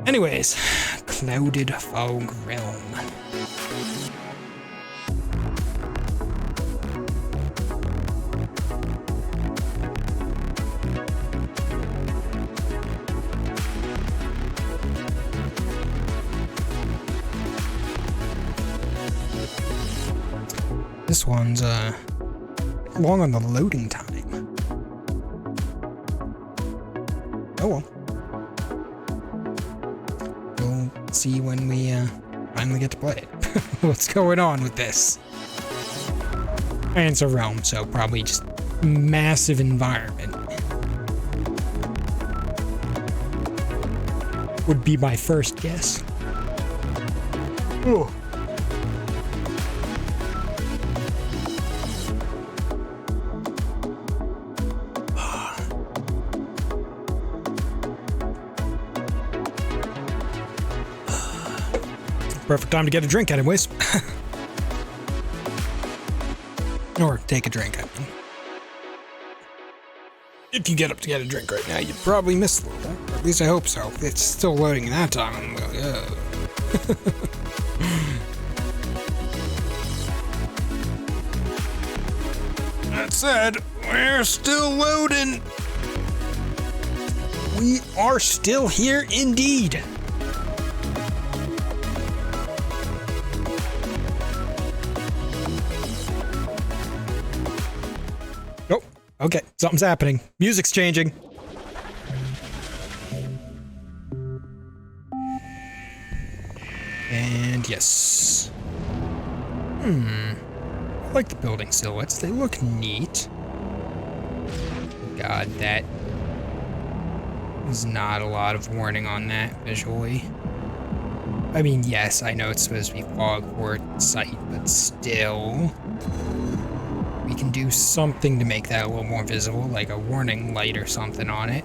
Anyways, Clouded Fog Realm. This one's long on the loading time. Oh well. We'll see when we finally get to play it. What's going on with this? And it's a realm, so probably just massive environment. Would be my first guess. Ooh. Perfect time to get a drink anyways. Or take a drink, I mean. If you get up to get a drink right now, you'd probably miss a little bit. At least I hope so. It's still loading in that time. I'm like, That said, we're still loading. We are still here indeed. Okay, something's happening. Music's changing. And yes. I like the building silhouettes. They look neat. God, that is not a lot of warning on that visually. I mean, yes, I know it's supposed to be Fogport site, but still. We can do something to make that a little more visible, like a warning light or something on it.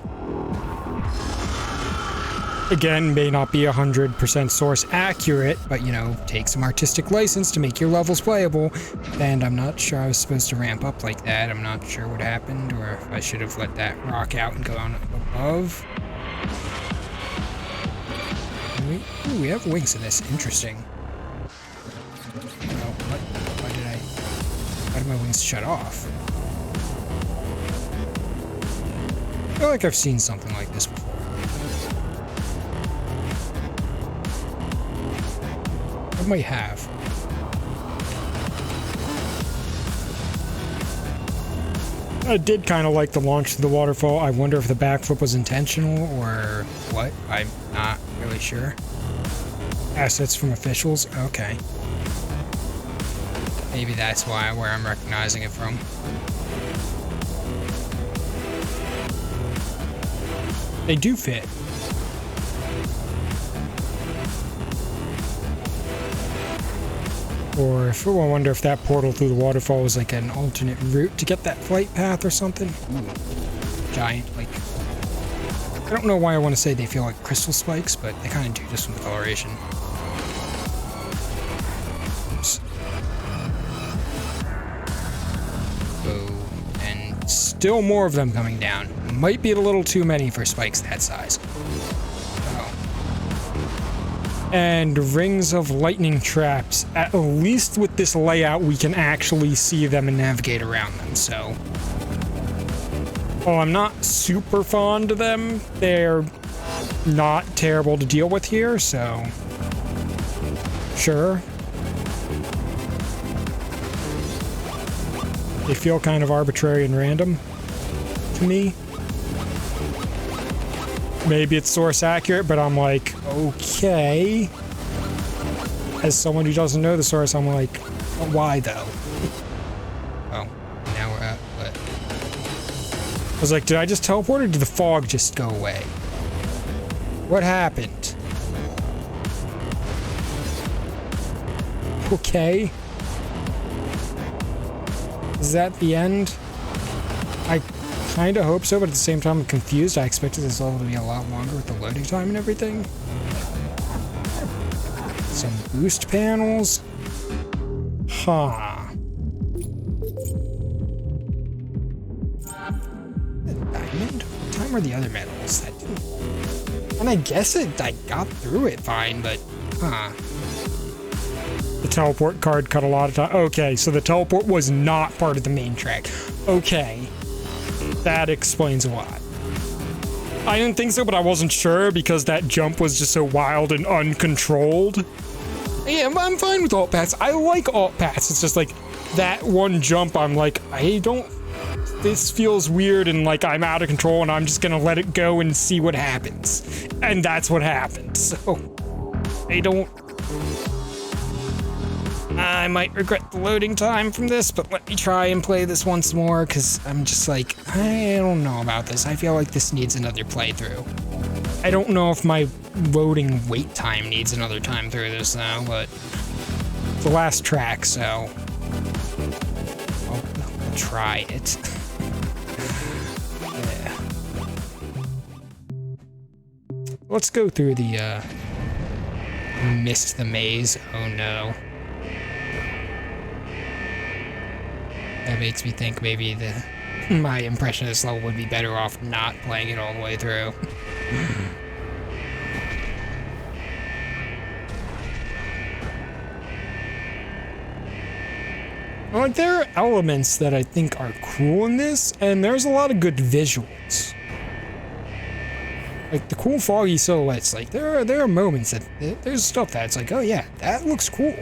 Again, may not be 100% source accurate, but you know, take some artistic license to make your levels playable. And I'm not sure I was supposed to ramp up like that. I'm not sure what happened, or if I should have let that rock out and go on above. Ooh, we have wings in this. Interesting. Oh, what? Why did my wings shut off? I feel like I've seen something like this before. I might have. I did kind of like the launch to the waterfall. I wonder if the backflip was intentional or what. I'm not really sure. Assets from officials? Okay. Maybe that's where I'm recognizing it from. They do fit. Or if I wonder if that portal through the waterfall was like an alternate route to get that flight path or something. Ooh. Giant, like... I don't know why I want to say they feel like crystal spikes, but they kind of do just from the coloration. Oops. And still more of them coming down. Might be a little too many for spikes that size. And rings of lightning traps. At least with this layout, we can actually see them and navigate around them, so... While I'm not super fond of them, they're not terrible to deal with here, so... Sure. They feel kind of arbitrary and random to me. Maybe it's source accurate, but I'm like, okay. As someone who doesn't know the source, I'm like, why though? Oh, now we're at what? I was like, did I just teleport or did the fog just go away? What happened? Okay. Is that the end? I kind of hope so, but at the same time I'm confused. I expected this level to be a lot longer with the loading time and everything. Some boost panels. Huh. Diamond? What time are the other metals? That didn't... And I guess I got through it fine, but, huh. The teleport card cut a lot of time. Okay, so the teleport was not part of the main track. Okay. That explains a lot. I didn't think so, but I wasn't sure because that jump was just so wild and uncontrolled. Yeah, I'm fine with alt paths. I like alt paths. It's just like that one jump, I'm like, this feels weird and like I'm out of control and I'm just gonna let it go and see what happens. And that's what happened. So, I might regret the loading time from this, but let me try and play this once more, because I'm just like, I don't know about this. I feel like this needs another playthrough. I don't know if my loading wait time needs another time through this, though, but it's the last track, so I'll try it. Yeah. Let's go through the, missed the maze. Oh, no. That makes me think maybe my impression of this level would be better off not playing it all the way through. Like, there are elements that I think are cool in this, and there's a lot of good visuals. Like, the cool foggy silhouettes, like, there are moments that, there's stuff that's like, oh yeah, that looks cool.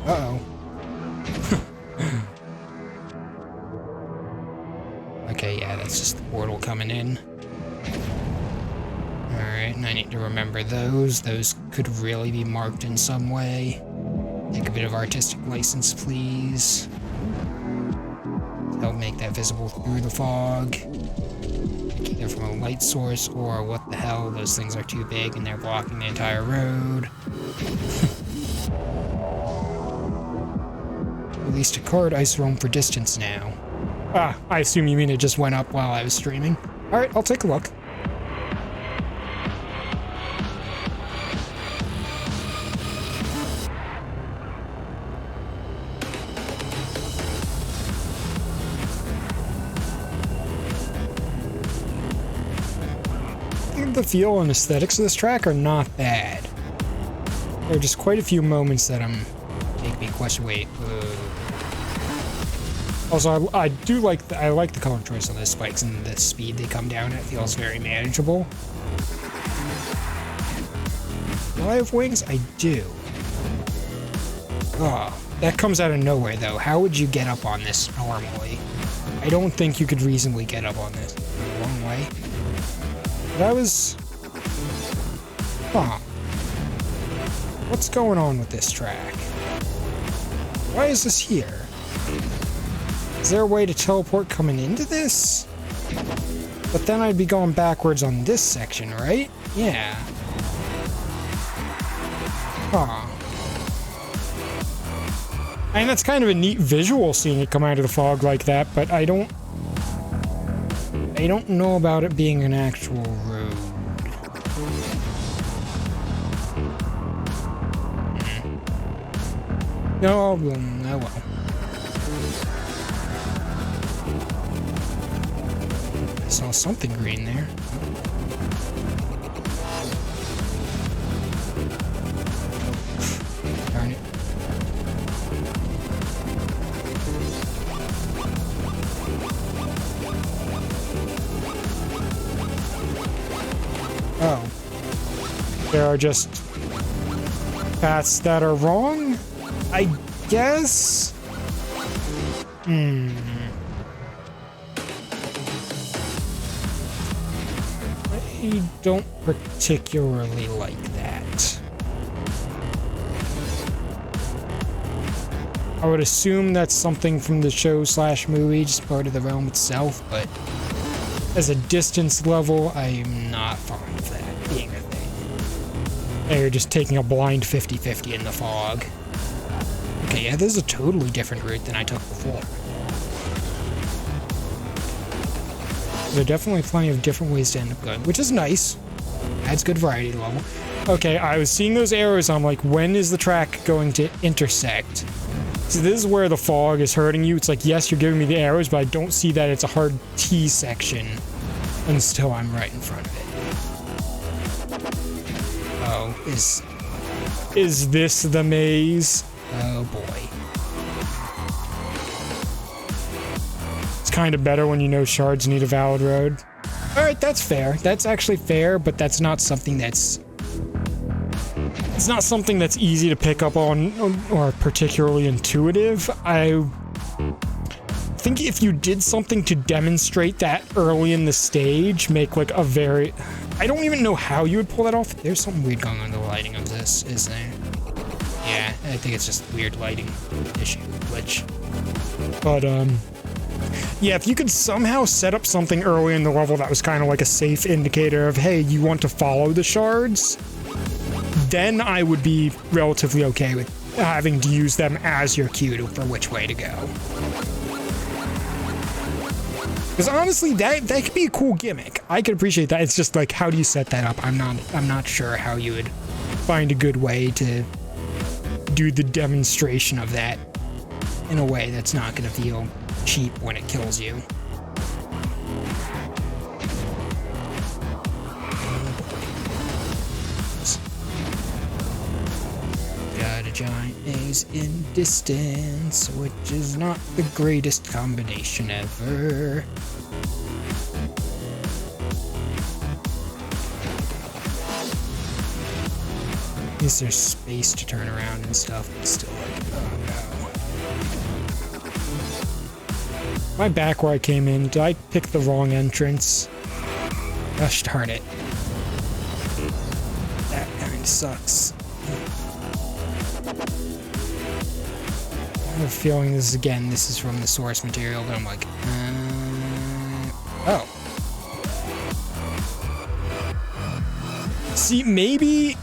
Uh-oh. Okay, yeah, that's just the portal coming in. Alright, and I need to remember those. Those could really be marked in some way. Take a bit of artistic license, please. Help make that visible through the fog. Either from a light source or what the hell, those things are too big and they're blocking the entire road. Released a card, ice roam for distance now. Ah, I assume you mean it just went up while I was streaming. Alright, I'll take a look. I think the feel and aesthetics of this track are not bad. There are just quite a few moments that make me question, wait, Also, I like the color choice on those spikes and the speed they come down at. It feels very manageable. Do I have wings? I do. Oh, that comes out of nowhere, though. How would you get up on this normally? I don't think you could reasonably get up on this. Wrong way. But I was... Huh. What's going on with this track? Why is this here? Is there a way to teleport coming into this? But then I'd be going backwards on this section, right? Yeah. Huh. I mean, that's kind of a neat visual seeing it come out of the fog like that, but I don't know about it being an actual road. No, oh well. I saw something green there. Darn it. Oh. There are just paths that are wrong, I guess? I don't particularly like that. I would assume that's something from the show / movie, just part of the realm itself, but as a distance level, I'm not fond of that being a thing. They're just taking a blind 50-50 in the fog. Okay, yeah, this is a totally different route than I took before. There are definitely plenty of different ways to end up going, which is nice. Adds good variety to the level. Okay, I was seeing those arrows, I'm like, when is the track going to intersect? So this is where the fog is hurting you. It's like, yes, you're giving me the arrows, but I don't see that it's a hard T section until I'm right in front of it. Oh, is this the maze? Oh boy. It's kind of better when you know shards need a valid road. Alright, that's fair. That's actually fair, but that's not something that's... It's not something that's easy to pick up on or particularly intuitive. I think if you did something to demonstrate that early in the stage, make like a very... I don't even know how you would pull that off. There's something weird going on in the lighting of this, isn't there? Yeah, I think it's just weird lighting issue, glitch. But, yeah, if you could somehow set up something early in the level that was kind of like a safe indicator of, hey, you want to follow the shards, then I would be relatively okay with having to use them as your cue for which way to go. Because honestly, that could be a cool gimmick. I could appreciate that. It's just like, how do you set that up? I'm not sure how you would find a good way to do the demonstration of that in a way that's not going to feel cheap when it kills you. Got a giant maze in distance, which is not the greatest combination ever. At least there's space to turn around and stuff, but still like, oh no. Am I back where I came in? Did I pick the wrong entrance? Gosh darn it. That kind of sucks. I have a feeling this is from the source material, but I'm like, oh. See, maybe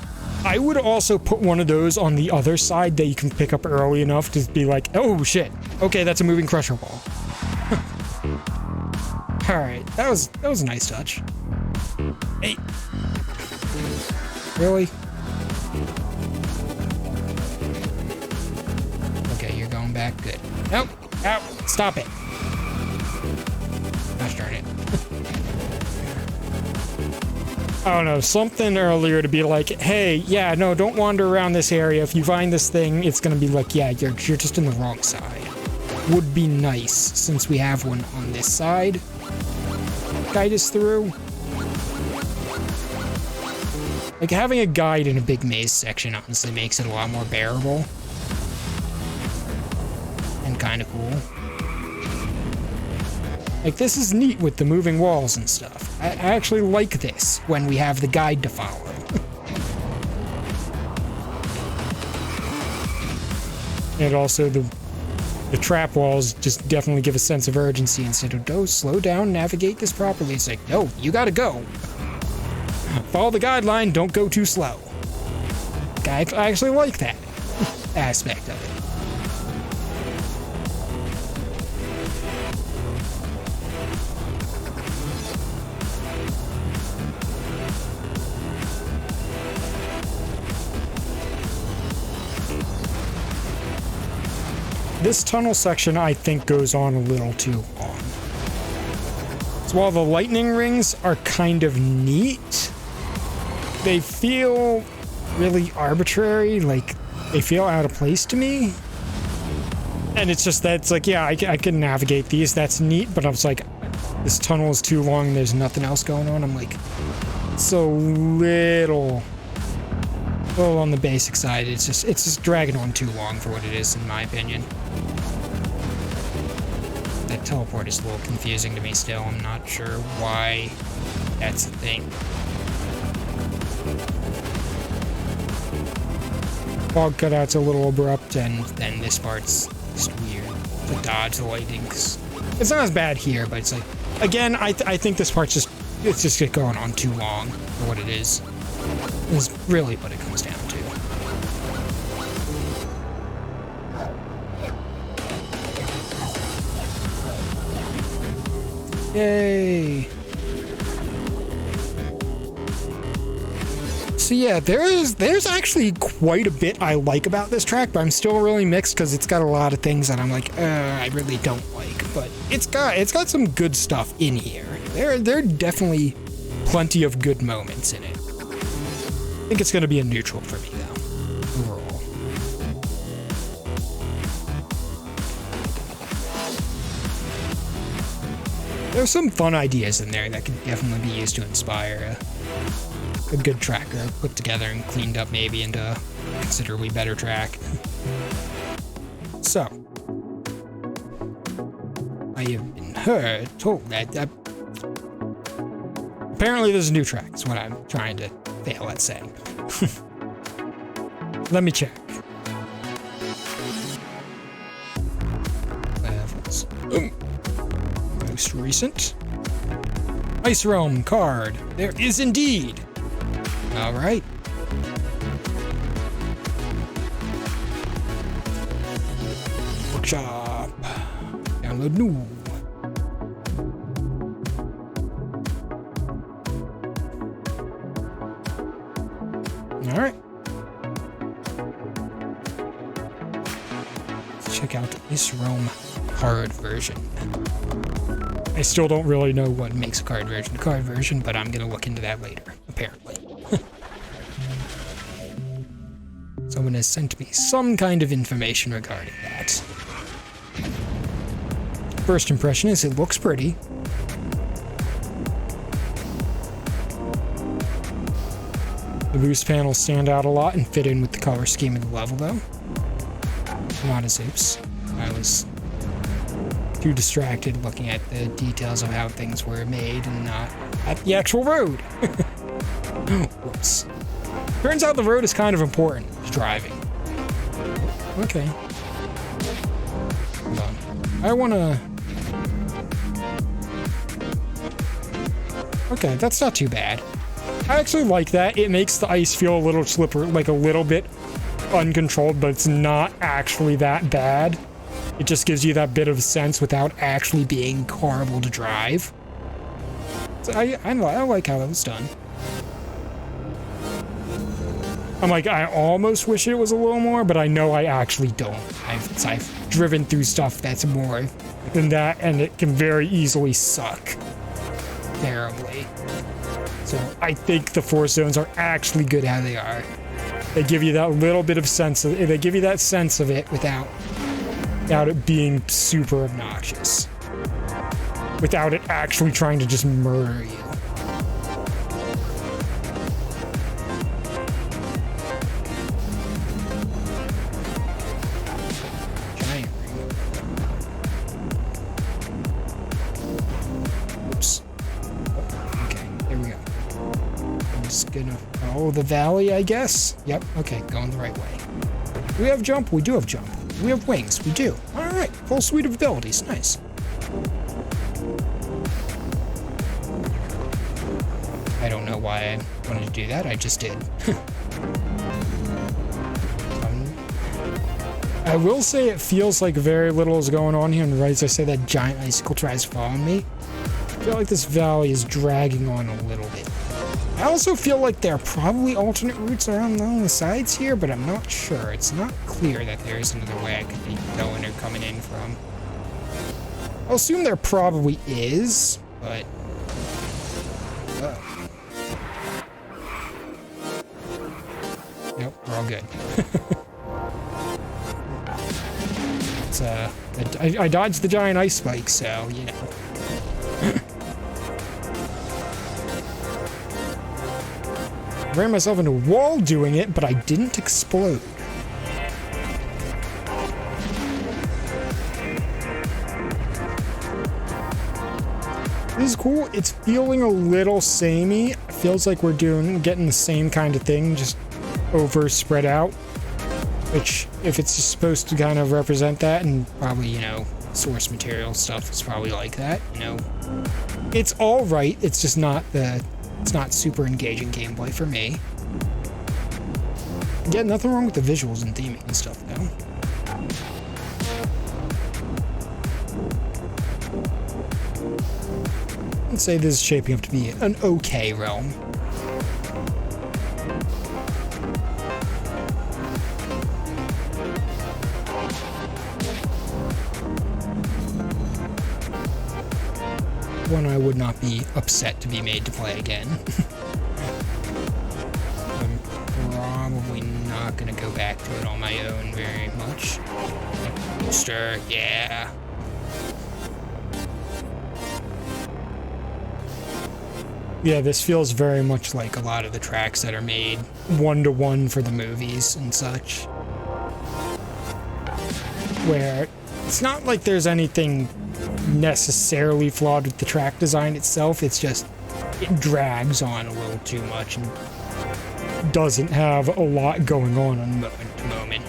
I would also put one of those on the other side that you can pick up early enough to be like, oh shit, okay, that's a moving crusher ball. Alright, that was a nice touch. Hey. Really? Okay, you're going back. Good. Nope. Ow. Stop it. Gosh darn it. I don't know, something earlier to be like, hey, yeah, no, don't wander around this area. If you find this thing, it's gonna be like, yeah, you're just in the wrong side. Would be nice, since we have one on this side. Guide us through. Like, having a guide in a big maze section honestly makes it a lot more bearable. And kind of cool. Like, this is neat with the moving walls and stuff. I actually like this when we have the guide to follow. And also the trap walls just definitely give a sense of urgency instead of, oh, slow down, navigate this properly. It's like, no, you gotta go. Follow the guideline, don't go too slow. I actually like that aspect of it. This tunnel section, I think, goes on a little too long. So while the lightning rings are kind of neat, they feel really arbitrary, like they feel out of place to me. And it's just that it's like, yeah, I can navigate these, that's neat, but I was like, this tunnel is too long and there's nothing else going on. I'm like, it's a little on the basic side. It's just dragging on too long for what it is, in my opinion. That teleport is a little confusing to me still. I'm not sure why that's a thing. Fog cutout's a little abrupt, and then this part's just weird to dodge the lightning. It's not as bad here, but it's like, again, I think this part's just going on too long for what it is really what it comes down to. Yay! So yeah, there's actually quite a bit I like about this track, but I'm still really mixed because it's got a lot of things that I'm like, I really don't like. But it's got some good stuff in here. There are definitely plenty of good moments in it. I think it's going to be a neutral for me though, overall. There's some fun ideas in there that could definitely be used to inspire a good tracker put together and cleaned up maybe into a considerably better track. So, I have been told that apparently there's a new track is what I'm trying to fail at saying. Let me check. Levels. Most recent. Ice Realm card. There is indeed. All right. Workshop. Download new. All right. Let's check out this Realm card version. I still don't really know what makes a card version, but I'm gonna look into that later, apparently. Someone has sent me some kind of information regarding that. First impression is it looks pretty. The boost panels stand out a lot and fit in with the color scheme of the level, though. Not as oops. I was too distracted looking at the details of how things were made and not at the actual road. Whoops. Turns out the road is kind of important to driving. Okay. Hold on. I wanna... Okay, that's not too bad. I actually like that. It makes the ice feel a little slippery, like a little bit uncontrolled, but it's not actually that bad. It just gives you that bit of sense without actually being horrible to drive. So I like how that was done. I'm like, I almost wish it was a little more, but I know I actually don't. I've driven through stuff that's more than that, and it can very easily suck terribly. So I think the Force Zones are actually good how they are. They give you that little bit of sense of it. They give you that sense of it without it being super obnoxious. Without it actually trying to just murder you. Giant ring. Oops. Okay, there we go. I'm just gonna follow the valley, I guess. Yep, okay, going the right way. Do we have jump? We do have jump. We have wings. We do. All right. Full suite of abilities. Nice. I don't know why I wanted to do that. I just did. I will say it feels like very little is going on here. And right as I say that giant icicle tries following me, I feel like this valley is dragging on a little bit. I also feel like there are probably alternate routes along the sides here, but I'm not sure. It's not clear that there is another way I could be going or coming in from. I'll assume there probably is, but... Nope, we're all good. It's, I dodged the giant ice spike, so, you know. I ran myself into a wall doing it, but I didn't explode. This is cool. It's feeling a little samey. It feels like we're getting the same kind of thing, just over spread out. Which, if it's supposed to kind of represent that, and probably, you know, source material stuff is probably like that, you know. It's all right. It's just not it's not super engaging gameplay for me. Yeah, nothing wrong with the visuals and theming and stuff, though. Let's say this is shaping up to be an okay realm. one I would not be upset to be made to play again. I'm probably not gonna go back to it on my own very much. Sure, yeah. Yeah, this feels very much like a lot of the tracks that are made one-to-one for the movies and such. Where it's not like there's anything necessarily flawed with the track design itself, it's just it drags on a little too much and doesn't have a lot going on moment to moment.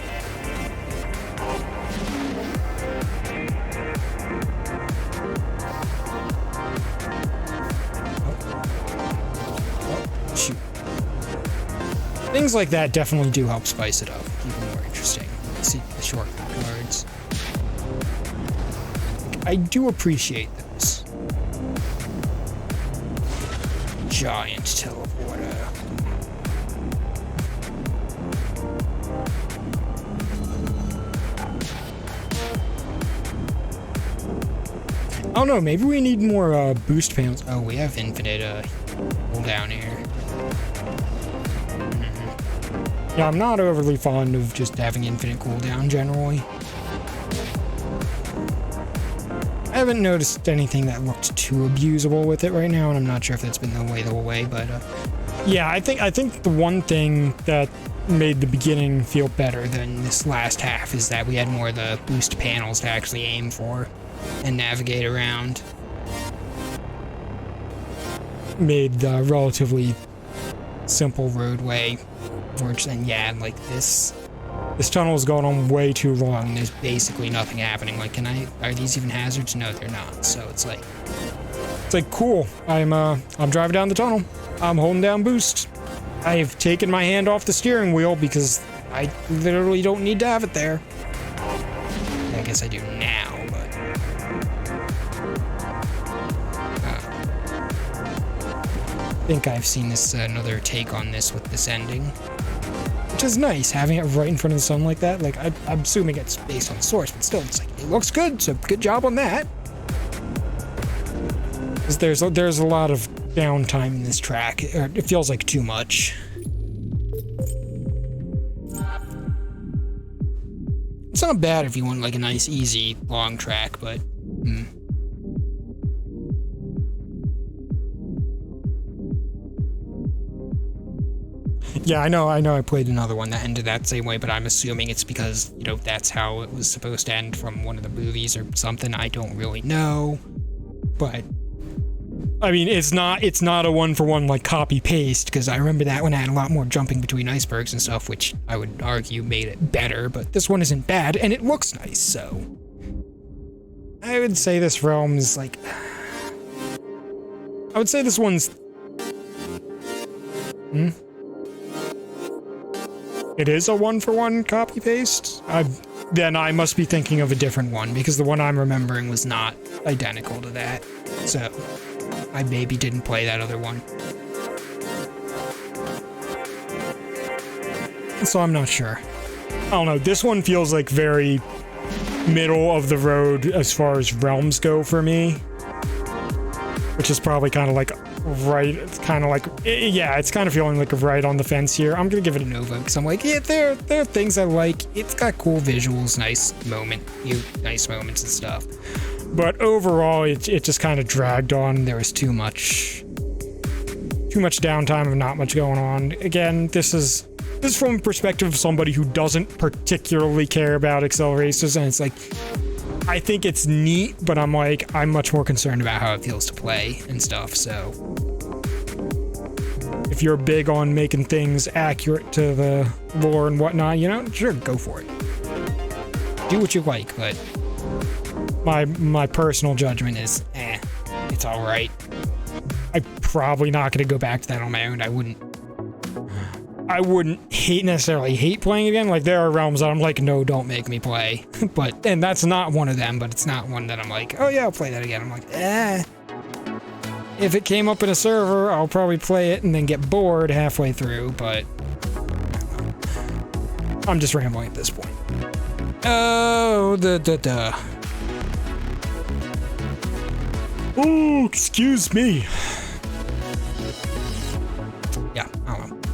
Shoot. Things like that definitely do help spice it up, keep it more interesting. See the shortcut cards. I do appreciate those. Giant teleporter. I don't know, maybe we need more boost panels. Oh, we have infinite cooldown here. Yeah, I'm not overly fond of just having infinite cooldown generally. I haven't noticed anything that looked too abusable with it right now, and I'm not sure if that's been the way the whole way, but yeah, I think the one thing that made the beginning feel better than this last half is that we had more of the boost panels to actually aim for and navigate around. Made the relatively simple roadway, which then, yeah, like this tunnel is going on way too long and there's basically nothing happening. Like, are these even hazards? No, they're not. So it's like cool. I'm driving down the tunnel. I'm holding down boost. I've taken my hand off the steering wheel because I literally don't need to have it there. I guess I do now, but I think I've seen this another take on this with this ending, which is nice, having it right in front of the sun like that. Like, I'm assuming it's based on the source, but still, it's like, it looks good, so good job on that. Because there's a lot of downtime in this track. It feels like too much. It's not bad if you want like a nice, easy, long track, but yeah, I know I played another one that ended that same way, but I'm assuming it's because, you know, that's how it was supposed to end from one of the movies or something. I don't really know. But I mean, it's not a one-for-one like copy-paste, because I remember that one had a lot more jumping between icebergs and stuff, which I would argue made it better, but this one isn't bad, and it looks nice, so I would say this realm is like, I would say this one's it is a one-for-one copy-paste? Then I must be thinking of a different one, because the one I'm remembering was not identical to that. So I maybe didn't play that other one. So I'm not sure. I don't know, this one feels like very middle of the road as far as realms go for me. Which is probably kind of like right, it's kind of like, yeah, it's kind of feeling like right on the fence here. I'm gonna give it a Nova, because I'm like, yeah, there are things I like. It's got cool visuals, nice moments and stuff. But overall, it just kind of dragged on. There was too much downtime and not much going on. Again, this is from a perspective of somebody who doesn't particularly care about Accel Racers, and it's like, I think it's neat, but I'm much more concerned about how it feels to play and stuff, so if you're big on making things accurate to the lore and whatnot, you know, sure, go for it. Do what you like, but my personal judgment is, it's alright. I'm probably not going to go back to that on my own. I wouldn't necessarily hate playing again. Like, there are realms that I'm like, no, don't make me play. And that's not one of them, but it's not one that I'm like, oh yeah, I'll play that again. I'm like, if it came up in a server, I'll probably play it and then get bored halfway through, but I'm just rambling at this point. Oh, Oh, excuse me. Yeah, I don't know.